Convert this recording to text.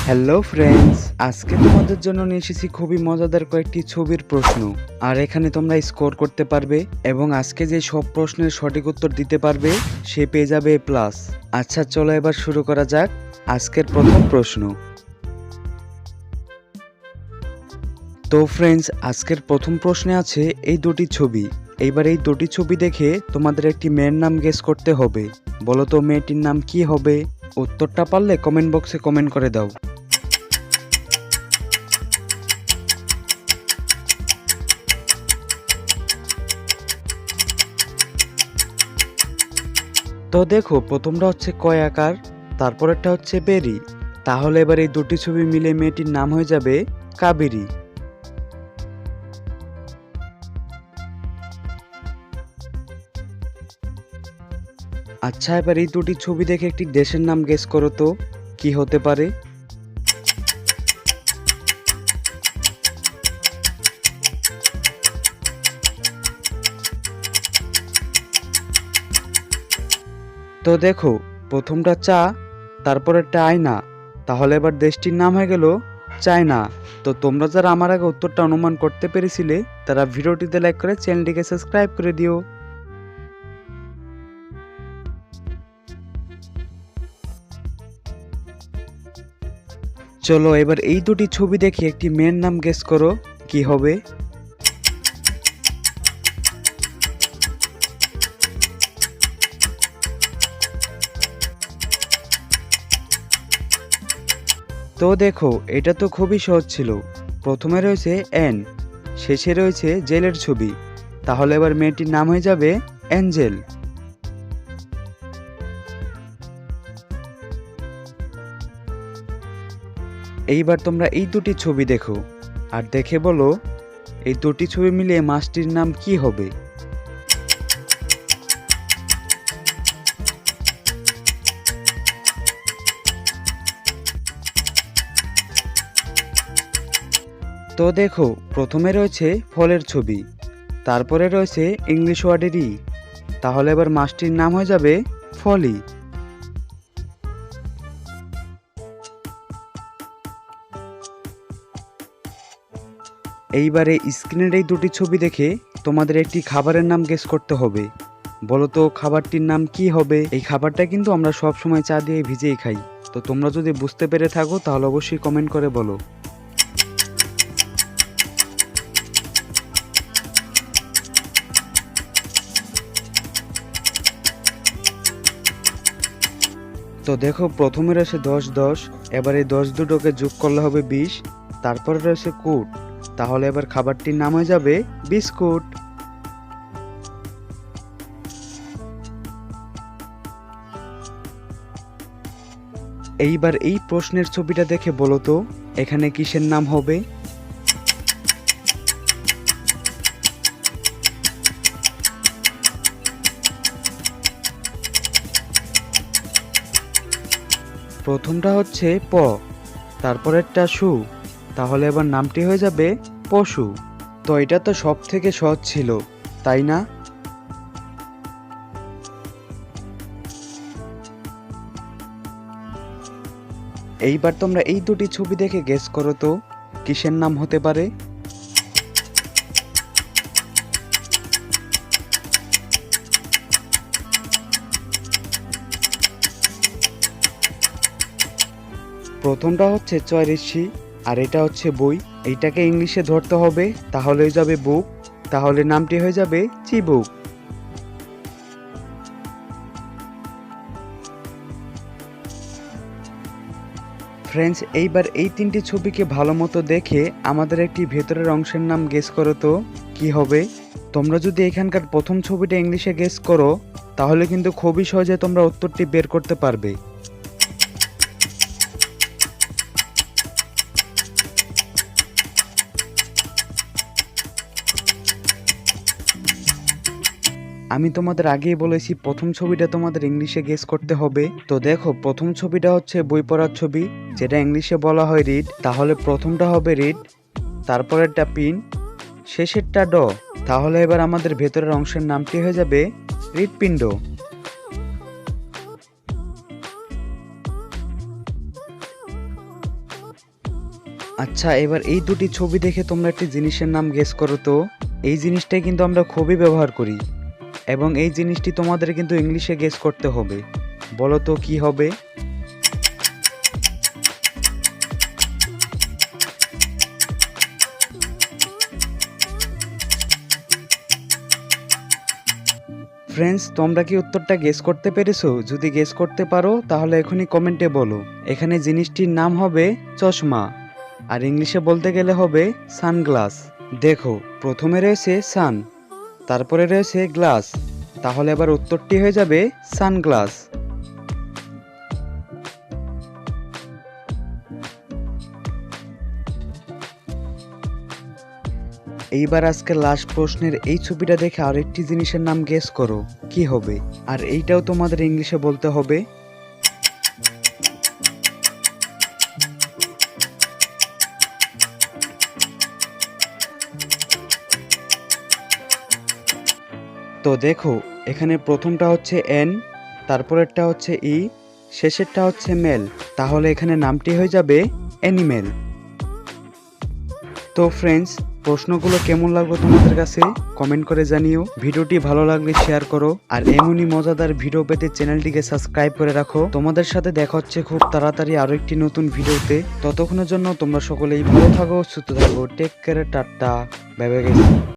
Hello friends, আজকে তোমাদের জন্য নিয়ে এসেছি খুবই মজাদার কয়েকটি ছবির প্রশ্ন। আর এখানে তোমরা স্কোর করতে পারবে এবং আজকে যে সব প্রশ্নের সঠিক উত্তর দিতে পারবে সে পেয়ে যাবে প্লাস। আচ্ছা চলো এবার শুরু করা যাক আজকের প্রথম প্রশ্ন। তো ফ্রেন্ডস, আজকের প্রথম প্রশ্নে আছে এই দুটি ছবি। এইবার এই দুটি ছবি দেখে তোমাদের একটি মেয়ের নাম গেস করতে হবে। বলো তো মেয়েটির নাম কি হবে? উত্তরটা পারলে কমেন্ট বক্সে কমেন্ট করে দাও। তো দেখো, প্রথমটা হচ্ছে কয় আকার, তারপরেরটা হচ্ছে বেরি। তাহলে এবার এই দুটি ছবি মিলে মেয়েটির নাম হয়ে যাবে কাবেরী। আচ্ছা, এবার এই দুটি ছবি দেখে একটি দেশের নাম গেস করো তো কি হতে পারে। তো দেখো, প্রথমটা চা, তারপরেরটা আয়না। তাহলে এবার দেশটির নাম হয়ে গেল চায়না। তো তোমরা যারা আমার আগে উত্তরটা অনুমান করতে পেরেছিলে তারা ভিডিওটিতে লাইক করে চ্যানেলটিকে সাবস্ক্রাইব করে দিও। চলো এবার এই দুটি ছবি দেখে একটি মেয়ের নাম গেস করো কি হবে। তো দেখো, এটা তো খুবই সহজ ছিল। প্রথমে রয়েছে এন, শেষে রয়েছে জেলের ছবি। তাহলে এবার মেয়েটির নাম হয়ে যাবে অ্যাঞ্জেল। এইবার তোমরা এই দুটি ছবি দেখো আর দেখে বলো এই দুটি ছবি মিলিয়ে মাছটির নাম কি হবে। তো দেখো, প্রথমে রয়েছে ফলের ছবি, তারপরে রয়েছে ইংলিশ ওয়ার্ডের ই। তাহলে এবার মাছটির নাম হয়ে যাবে ফলি। এইবারে স্ক্রিনের এই দুটি ছবি দেখে তোমাদের একটি খাবারের নাম গেস করতে হবে। বলো তো খাবারটির নাম কি হবে। এই খাবারটা কিন্তু আমরা সব সময় চা দিয়ে ভিজেই খাই। তো তোমরা যদি বুঝতে পেরে থাকো তাহলে অবশ্যই কমেন্ট করে বলো। তো দেখো, প্রথমে রয়েছে 10 এবার এই 10 দুটোকে যোগ করলে হবে 20। তারপরে রয়েছে কুট, তাহলে এবার খাবারটির নাম হয়ে যাবে বিস্কুট। এইবার এই প্রশ্নের ছবিটা দেখে বলো তো এখানে কিসের নাম হবে। প্রথমটা হচ্ছে প, তারপরেরটা সু। তাহলে এবার নামটি হয়ে যাবে পশু। তো এটা তো সব থেকে সহজ ছিল, তাই না? এইবার তোমরা এই দুটি ছবি দেখে গেস করো তো কিসের নাম হতে পারে। প্রথমটা হচ্ছে চয় ঋষি আর এটা হচ্ছে বই। এইটাকে ইংলিশে ধরতে হবে, তাহলে হয়ে যাবে বুক। তাহলে নামটি হয়ে যাবে চিবুক। ফ্রেন্ডস, এইবার এই তিনটি ছবিকে ভালো মতো দেখে আমাদের একটি ভেতরের অংশের নাম গেস করো তো কি হবে। তোমরা যদি এখানকার প্রথম ছবিটা ইংলিশে গেস করো তাহলে কিন্তু খুবই সহজে তোমরা উত্তরটি বের করতে পারবে। আমি তোমাদের আগেই বলেছি প্রথম ছবিটা তোমাদের ইংলিশে গেস করতে হবে। তো দেখো, প্রথম ছবিটা হচ্ছে বই পড়ার ছবি, যেটা ইংলিশে বলা হয় রিড। তাহলে প্রথমটা হবে রিড, তারপরেরটা পিন, শেষেরটা ড। তাহলে এবার আমাদের ভেতরের অংশের নামটি হয়ে যাবে হৃৎপিণ্ড। আচ্ছা, এবার এই দুটি ছবি দেখে তোমরা একটি জিনিসের নাম গেস করো তো। এই জিনিসটাই কিন্তু আমরা খুবই ব্যবহার করি এবং এই জিনিসটি তোমাদের কিন্তু ইংলিশে গেস করতে হবে। বলো তো কি হবে? ফ্রেন্ডস, তোমরা কি উত্তরটা গেস করতে পেরেছো? যদি গেস করতে পারো তাহলে এখনই কমেন্টে বলো। এখানে জিনিসটির নাম হবে চশমা, আর ইংলিশে বলতে গেলে হবে সানগ্লাস। দেখো, প্রথমে রয়েছে সান, তারপরে রয়েছে গ্লাস, তাহলে এবার উত্তরটি হয়ে যাবে সানগ্লাস। এইবার আজকে লাস্ট প্রশ্নের এই ছবিটা দেখে আরেকটি জিনিসের নাম গেস করো, কি হবে? আর এইটাও তোমাদের ইংলিশে বলতে হবে। তো দেখো, এখানে প্রথমটা হচ্ছে এন, তারপরেরটা হচ্ছে ই, শেষেরটা হচ্ছে মেল, তাহলে এখানে নামটি হয়ে যাবে অ্যানিমেল। তো ফ্রেন্ডস, প্রশ্নগুলো কেমন লাগলো তোমাদের কাছে কমেন্ট করে জানিও। ভিডিওটি ভালো লাগলে শেয়ার করো, আর এমনই মজাদার ভিডিও পেতে চ্যানেলটিকে সাবস্ক্রাইব করে রাখো। তোমাদের সাথে দেখা হচ্ছে খুব তাড়াতাড়ি আরো একটি নতুন ভিডিওতে। ততক্ষণের জন্য তোমরা সকলেই ভালো থাকো, সুস্থ থাকো। Take care, tata, bye by.